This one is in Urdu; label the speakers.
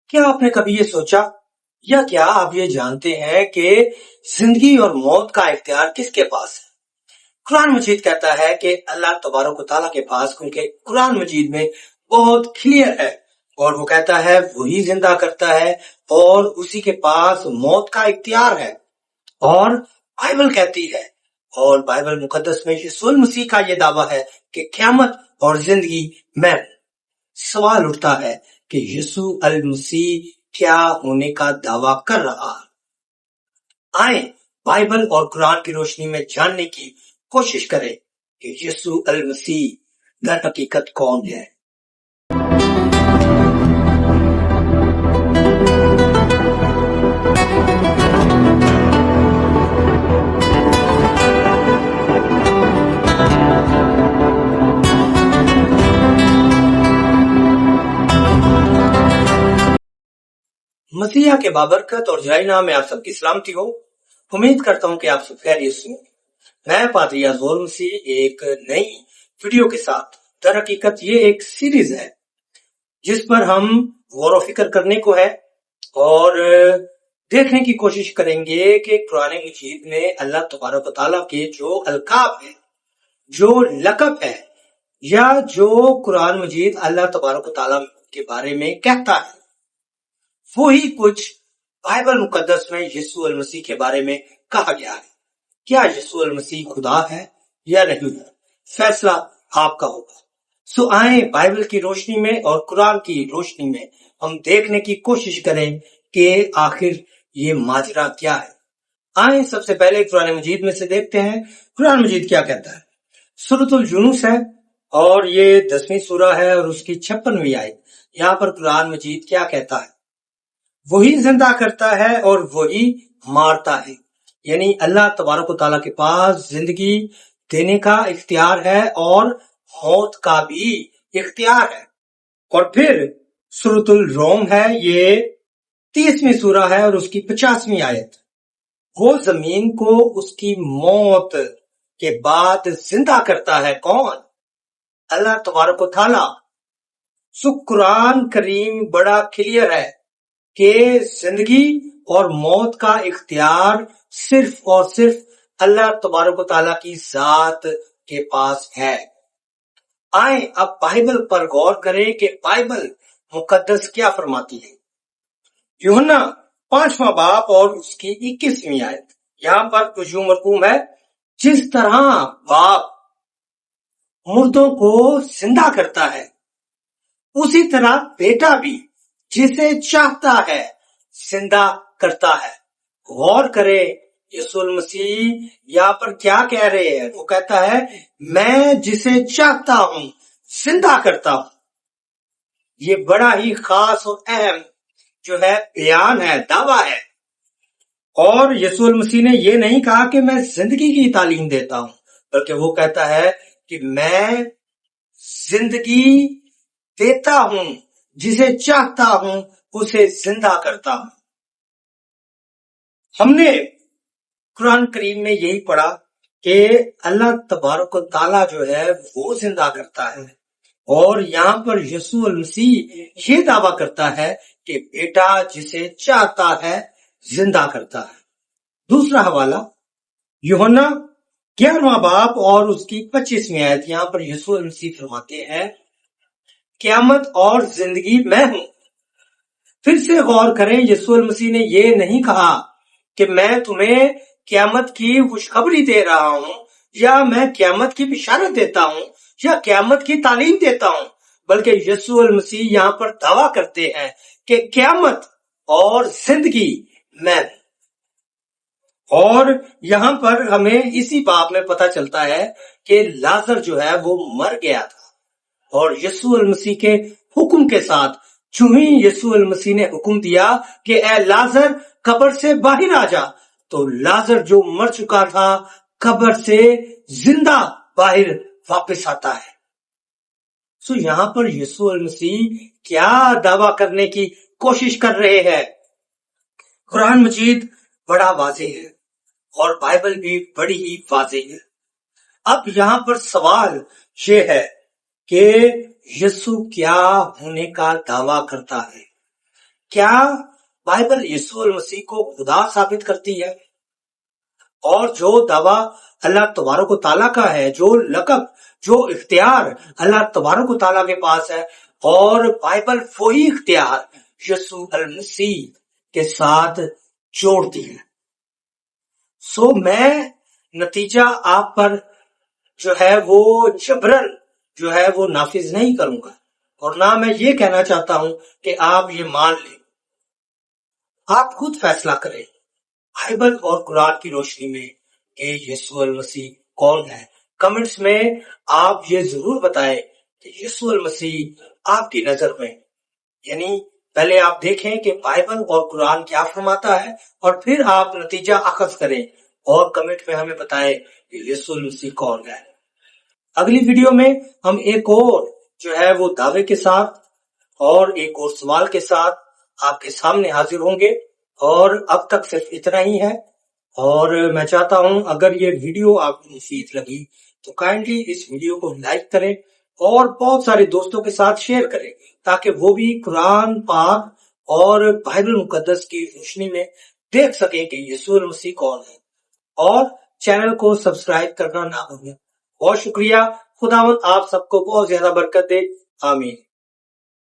Speaker 1: کیا آپ نے کبھی یہ سوچا یا کیا آپ یہ جانتے ہیں کہ زندگی اور موت کا اختیار کس کے پاس ہے؟ قرآن مجید کہتا ہے کہ اللہ تبارک و تعالیٰ کے پاس، کیونکہ قرآن مجید میں بہت کلیئر ہے، اور وہ کہتا ہے وہی زندہ کرتا ہے اور اسی کے پاس موت کا اختیار ہے۔ اور بائبل کہتی ہے، اور بائبل مقدس میں یسوع المسیح کا یہ دعویٰ ہے کہ قیامت اور زندگی میں ہوں۔ سوال اٹھتا ہے کہ یسوع المسیح کیا ہونے کا دعویٰ کر رہا ہے؟ آئیں بائبل اور قرآن کی روشنی میں جاننے کی کوشش کریں کہ یسوع المسیح در حقیقت کون ہے۔ مسیح کے بابرکت اور جلائی نام میں آپ سب کی سلامتی ہو۔ امید کرتا ہوں کہ آپ سب خیریت سے ہیں۔ میں پادری یسوع مسیح ایک نئی ویڈیو کے ساتھ، در حقیقت یہ ایک سیریز ہے جس پر ہم غور و فکر کرنے کو ہے اور دیکھنے کی کوشش کریں گے کہ قرآن مجید میں اللہ تبارک و تعالیٰ کے جو القاب ہیں، جو لقب ہے، یا جو قرآن مجید اللہ تبارک و تعالیٰ کے بارے میں کہتا ہے، وہی کچھ بائبل مقدس میں یسوع المسیح کے بارے میں کہا گیا ہے۔ کیا یسوع المسیح خدا ہے یا نہیں ہے؟ فیصلہ آپ کا ہوگا۔ سو آئیں بائبل کی روشنی میں اور قرآن کی روشنی میں ہم دیکھنے کی کوشش کریں کہ آخر یہ ماجرا کیا ہے۔ آئیں سب سے پہلے قرآن مجید میں سے دیکھتے ہیں قرآن مجید کیا کہتا ہے۔ سورۃ الجنوس ہے اور یہ 10ویں سورہ ہے اور اس کی 56ویں آیت۔ یہاں پر قرآن مجید کیا کہتا ہے؟ وہی زندہ کرتا ہے اور وہی مارتا ہے، یعنی اللہ تبارک و تعالیٰ کے پاس زندگی دینے کا اختیار ہے اور موت کا بھی اختیار ہے۔ اور پھر سورۃ الروم ہے، یہ 30ویں سورہ ہے اور اس کی 50ویں آیت۔ وہ زمین کو اس کی موت کے بعد زندہ کرتا ہے، کون؟ اللہ تبارک و تعالیٰ۔ سو قرآن کریم بڑا کلیئر ہے کہ زندگی اور موت کا اختیار صرف اور صرف اللہ تبارک و تعالیٰ کی ذات کے پاس ہے۔ آئیں اب بائبل پر غور کریں کہ بائبل مقدس کیا فرماتی ہے۔ یوحنا 5واں باب اور اس کی 21ویں آیت۔ یہاں پر کچھ یوں مرقوم ہے، جس طرح باپ مردوں کو زندہ کرتا ہے، اسی طرح بیٹا بھی جسے چاہتا ہے زندہ کرتا ہے۔ غور کرے یسوع المسیح یہاں پر کیا کہہ رہے ہیں۔ وہ کہتا ہے میں جسے چاہتا ہوں زندہ کرتا ہوں۔ یہ بڑا ہی خاص اور اہم جو ہے بیان ہے، دعویٰ ہے۔ اور یسوع المسیح نے یہ نہیں کہا کہ میں زندگی کی تعلیم دیتا ہوں، بلکہ وہ کہتا ہے کہ میں زندگی دیتا ہوں، جسے چاہتا ہوں اسے زندہ کرتا ہوں۔ ہم نے قرآن کریم میں یہی پڑھا کہ اللہ تبارک و تعالیٰ جو ہے وہ زندہ کرتا ہے، اور یہاں پر یسوع المسیح یہ دعویٰ کرتا ہے کہ بیٹا جسے چاہتا ہے زندہ کرتا ہے۔ دوسرا حوالہ یوحنا 11واں باب اور اس کی 25ویں آیت۔ یہاں پر یسوع المسیح فرماتے ہیں قیامت اور زندگی میں ہوں۔ پھر سے غور کریں، یسوع المسیح نے یہ نہیں کہا کہ میں تمہیں قیامت کی خوشخبری دے رہا ہوں، یا میں قیامت کی بشارت دیتا ہوں، یا قیامت کی تعلیم دیتا ہوں، بلکہ یسوع المسیح یہاں پر دعویٰ کرتے ہیں کہ قیامت اور زندگی میں ہوں۔ اور یہاں پر ہمیں اسی باب میں پتہ چلتا ہے کہ لازر جو ہے وہ مر گیا تھا، اور یسوع المسیح کے حکم کے ساتھ جو ہی یسوع المسیح نے حکم دیا کہ اے لازر قبر سے باہر آ جا، تو لازر جو مر چکا تھا قبر سے زندہ باہر واپس آتا ہے۔ سو یہاں پر یسوع المسیح کیا دعویٰ کرنے کی کوشش کر رہے ہیں؟ قرآن مجید بڑا واضح ہے اور بائبل بھی بڑی ہی واضح ہے۔ اب یہاں پر سوال یہ ہے کہ یسوع کیا ہونے کا دعویٰ کرتا ہے؟ کیا بائبل یسوع المسیح کو خدا ثابت کرتی ہے؟ اور جو دعویٰ اللہ تبارک و تعالیٰ کا ہے، جو لقب، جو اختیار اللہ تبارک و تعالیٰ کے پاس ہے، اور بائبل وہی اختیار یسوع المسیح کے ساتھ جوڑتی ہے۔ سو میں نتیجہ آپ پر جو ہے وہ جبرن جو ہے وہ نافذ نہیں کروں گا، اور نہ میں یہ کہنا چاہتا ہوں کہ آپ یہ مان لیں۔ آپ خود فیصلہ کریں بائبل اور قرآن کی روشنی میں کہ یسوع المسیح کون ہے۔ کمنٹس میں آپ یہ ضرور بتائیں کہ یسوع المسیح آپ کی نظر میں، یعنی پہلے آپ دیکھیں کہ بائبل اور قرآن کیا فرماتا ہے، اور پھر آپ نتیجہ اخذ کریں اور کمنٹ میں ہمیں بتائیں کہ یسوع المسیح کون ہے۔ اگلی ویڈیو میں ہم ایک اور جو ہے وہ دعوے کے ساتھ اور ایک اور سوال کے ساتھ آپ کے سامنے حاضر ہوں گے، اور اب تک صرف اتنا ہی ہے۔ اور میں چاہتا ہوں اگر یہ ویڈیو آپ کو مفید لگی تو کائنڈلی اس ویڈیو کو لائک کریں اور بہت سارے دوستوں کے ساتھ شیئر کریں، تاکہ وہ بھی قرآن پاک اور بائبل مقدس کی روشنی میں دیکھ سکیں کہ یسوع المسیح کون ہے، اور چینل کو سبسکرائب کرنا نہ بھولیں۔ بہت شکریہ۔ خداوند آپ سب کو بہت زیادہ برکت دے۔ آمین۔